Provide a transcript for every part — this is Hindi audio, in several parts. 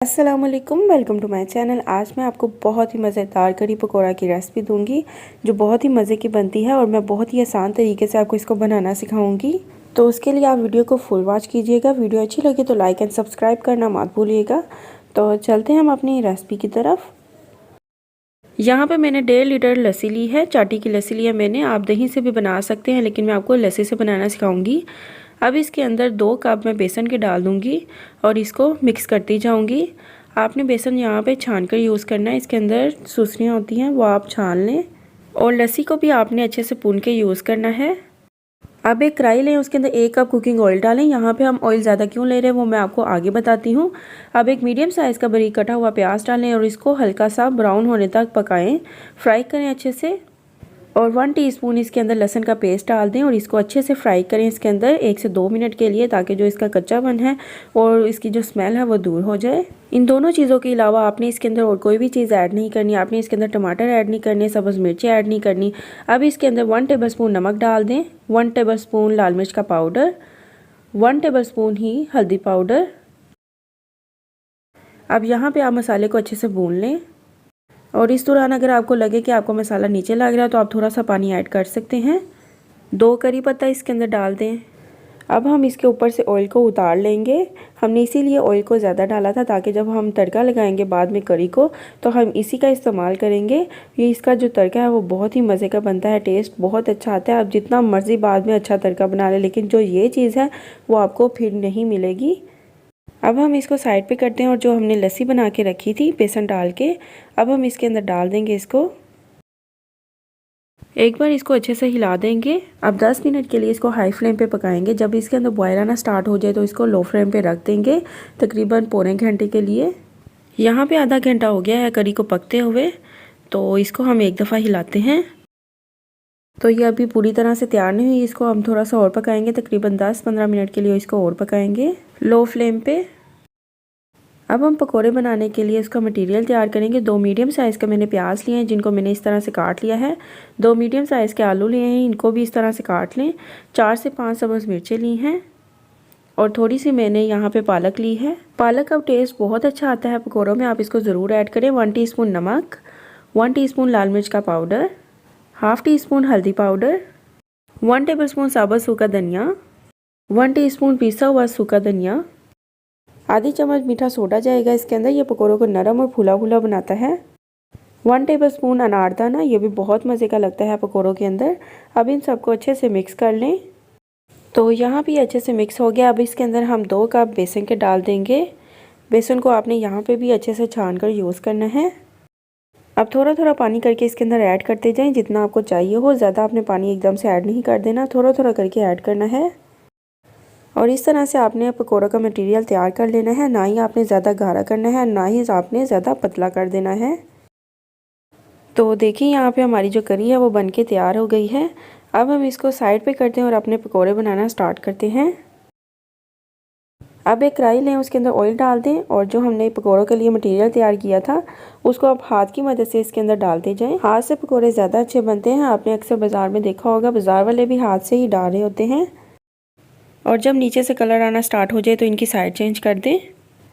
अस्सलाम वालेकुम, वेलकम टू माय चैनल। आज मैं आपको बहुत ही मज़ेदार करी पकौड़ा की रेसिपी दूंगी जो बहुत ही मज़े की बनती है और मैं बहुत ही आसान तरीके से आपको इसको बनाना सिखाऊंगी। तो उसके लिए आप वीडियो को फुल वॉच कीजिएगा। वीडियो अच्छी लगे तो लाइक एंड सब्सक्राइब करना मत भूलिएगा। तो चलते हैं हम अपनी रेसिपी की तरफ। यहाँ पे मैंने 1.5 लीटर लस्सी ली है, चाटी की लस्सी ली है मैंने। आप दही से भी बना सकते हैं, लेकिन मैं आपको लस्सी से बनाना सिखाऊंगी। अब इसके अंदर 2 कप मैं बेसन के डाल दूंगी और इसको मिक्स करती जाऊंगी। आपने बेसन यहाँ पे छान कर यूज़ करना है, इसके अंदर सुसनियाँ होती हैं वो आप छान लें। और लस्सी को भी आपने अच्छे से भून के यूज़ करना है। अब एक कढ़ाई लें, उसके अंदर 1 कप कुकिंग ऑयल डालें। यहाँ पे हम ऑयल ज़्यादा क्यों ले रहे हैं वो मैं आपको आगे बताती हूँ। अब एक मीडियम साइज़ का बारीक कटा हुआ प्याज डालें और इसको हल्का सा ब्राउन होने तक पकाएं, फ्राई करें अच्छे से। और 1 टीस्पून इसके अंदर लहसुन का पेस्ट डाल दें और इसको अच्छे से फ्राई करें इसके अंदर 1 से 2 मिनट के लिए, ताकि जो इसका कच्चापन है और इसकी जो स्मेल है वो दूर हो जाए। इन दोनों चीज़ों के अलावा आपने इसके अंदर और कोई भी चीज़ ऐड नहीं करनी। आपने इसके अंदर टमाटर ऐड नहीं करने, सब्ज़ मिर्ची ऐड नहीं करनी। अब इसके अंदर 1 टेबलस्पून नमक डाल दें, 1 टेबलस्पून लाल मिर्च का पाउडर, 1 टेबलस्पून ही हल्दी पाउडर। अब यहाँ पे आप मसाले को अच्छे से भून लें और इस दौरान अगर आपको लगे कि आपको मसाला नीचे लग रहा है तो आप थोड़ा सा पानी ऐड कर सकते हैं। 2 करी पत्ता इसके अंदर डाल दें। अब हम इसके ऊपर से ऑयल को उतार लेंगे। हमने इसीलिए ऑयल को ज़्यादा डाला था ताकि जब हम तड़का लगाएंगे बाद में करी को तो हम इसी का इस्तेमाल करेंगे। ये इसका जो तड़का है वो बहुत ही मज़े का बनता है, टेस्ट बहुत अच्छा आता है। आप जितना मर्ज़ी बाद में अच्छा तड़का बना लें, लेकिन जो ये चीज़ है वो आपको फिर नहीं मिलेगी। अब हम इसको साइड पे करते हैं और जो हमने लस्सी बना के रखी थी बेसन डाल के, अब हम इसके अंदर डाल देंगे इसको। एक बार इसको अच्छे से हिला देंगे। अब 10 मिनट के लिए इसको हाई फ्लेम पे पकाएंगे। जब इसके अंदर बॉयल आना स्टार्ट हो जाए तो इसको लो फ्लेम पे रख देंगे तकरीबन पौने घंटे के लिए। यहाँ पे आधा घंटा हो गया है करी को पकते हुए, तो इसको हम एक दफ़ा हिलाते हैं। तो ये अभी पूरी तरह से तैयार नहीं हुई, इसको हम थोड़ा सा और पकाएंगे, तकरीबन 10-15 मिनट के लिए इसको और पकाएंगे लो फ्लेम पे। अब हम पकोड़े बनाने के लिए इसका मटेरियल तैयार करेंगे। 2 मीडियम साइज़ का मैंने प्याज लिए हैं जिनको मैंने इस तरह से काट लिया है। 2 मीडियम साइज़ के आलू लिए हैं, इनको भी इस तरह से काट लें। 4 से 5 सब्ज़ मिर्चें ली हैं और थोड़ी सी मैंने यहाँ पे पालक ली है। पालक का टेस्ट बहुत अच्छा आता है पकौड़ों में, आप इसको ज़रूर ऐड करें। 1 टीस्पून नमक, 1 टीस्पून लाल मिर्च का पाउडर, हाफ़ टी-स्पून हल्दी पाउडर, 1 टेबलस्पून साबुत सूखा धनिया, 1 टीस्पून पिसा हुआ सूखा धनिया, आधी चम्मच मीठा सोडा जाएगा इसके अंदर। ये पकौड़ों को नरम और फूला फूला बनाता है। 1 टेबलस्पून अनारदाना, ये भी बहुत मज़े का लगता है पकौड़ों के अंदर। अब इन सबको अच्छे से मिक्स कर लें। तो यहाँ भी अच्छे से मिक्स हो गया। अब इसके अंदर हम 2 कप बेसन के डाल देंगे। बेसन को आपने यहाँ पे भी अच्छे से छान कर यूज़ करना है। अब थोड़ा थोड़ा पानी करके इसके अंदर ऐड करते जाएं जितना आपको चाहिए हो। ज़्यादा आपने पानी एकदम से ऐड नहीं कर देना, थोड़ा थोड़ा करके ऐड करना है। और इस तरह से आपने पकौड़ों का मटेरियल तैयार कर लेना है। ना ही आपने ज़्यादा गाढ़ा करना है, ना ही आपने ज़्यादा पतला कर देना है। तो देखिए यहाँ पे हमारी जो करी है वो बन के तैयार हो गई है। अब हम इसको साइड पे करते हैं और अपने पकौड़े बनाना स्टार्ट करते हैं। अब एक कढ़ाई लें, उसके अंदर ऑयल डाल दें और जो हमने पकौड़ों के लिए मटेरियल तैयार किया था उसको आप हाथ की मदद से इसके अंदर डालते जाएं। हाथ से पकौड़े ज़्यादा अच्छे बनते हैं। आपने अक्सर बाज़ार में देखा होगा, बाज़ार वाले भी हाथ से ही डाल रहे होते हैं। और जब नीचे से कलर आना स्टार्ट हो जाए तो इनकी साइड चेंज कर दें।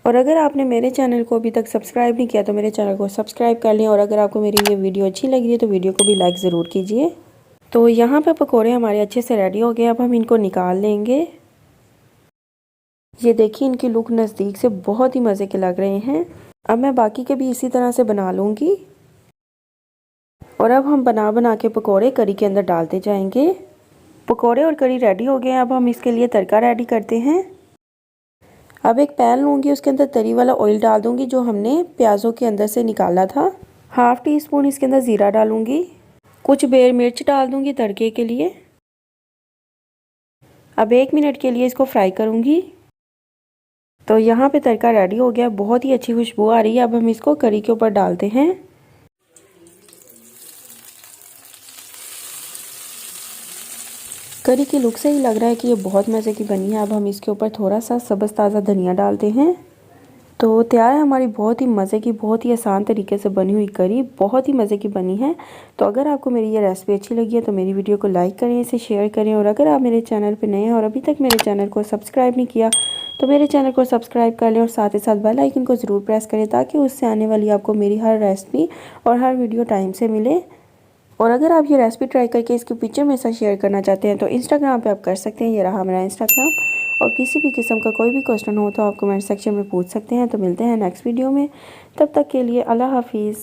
और अगर आपने मेरे चैनल को अभी तक सब्सक्राइब नहीं किया तो मेरे चैनल को सब्सक्राइब कर लें। और अगर आपको मेरी ये वीडियो अच्छी लगी है तो वीडियो को भी लाइक ज़रूर कीजिए। तो यहाँ पर पकौड़े हमारे अच्छे से रेडी हो गए। अब हम इनको निकाल लेंगे। ये देखिए इनकी लुक नज़दीक से बहुत ही मज़े के लग रहे हैं। अब मैं बाकी के भी इसी तरह से बना लूँगी। और अब हम बना बना के पकौड़े करी के अंदर डालते जाएंगे। पकौड़े और करी रेडी हो गए हैं। अब हम इसके लिए तड़का रेडी करते हैं। अब एक पैन लूँगी, उसके अंदर तरी वाला ऑयल डाल दूँगी जो हमने प्याज़ों के अंदर से निकाला था। हाफ़ टी-स्पून इसके अंदर ज़ीरा डालूँगी, कुछ बेर मिर्च डाल दूँगी तड़के के लिए। अब 1 मिनट के लिए इसको फ्राई करूँगी। तो यहाँ पे तड़का रेडी हो गया, बहुत ही अच्छी खुशबू आ रही है। अब हम इसको करी के ऊपर डालते हैं। करी की लुक से ही लग रहा है कि ये बहुत मज़े की बनी है। अब हम इसके ऊपर थोड़ा सा सब्ज़ ताज़ा धनिया डालते हैं। तो तैयार है हमारी बहुत ही मज़े की, बहुत ही आसान तरीके से बनी हुई करी, बहुत ही मज़े की बनी है। तो अगर आपको मेरी ये रेसिपी अच्छी लगी है तो मेरी वीडियो को लाइक करें, इसे शेयर करें, और अगर आप मेरे चैनल पे नए हैं और अभी तक मेरे चैनल को सब्सक्राइब नहीं किया तो मेरे चैनल को सब्सक्राइब कर लें, और साथ ही साथ बेल आइकन को ज़रूर प्रेस करें ताकि उससे आने वाली आपको मेरी हर रेसिपी और हर वीडियो टाइम से मिले। और अगर आप ये रेसिपी ट्राई करके इसके पिक्चर मेरे साथ शेयर करना चाहते हैं तो इंस्टाग्राम पे आप कर सकते हैं, ये रहा मेरा इंस्टाग्राम। और किसी भी किस्म का कोई भी क्वेश्चन हो तो आप कमेंट सेक्शन में पूछ सकते हैं। तो मिलते हैं नेक्स्ट वीडियो में, तब तक के लिए अल्लाह हाफिज़।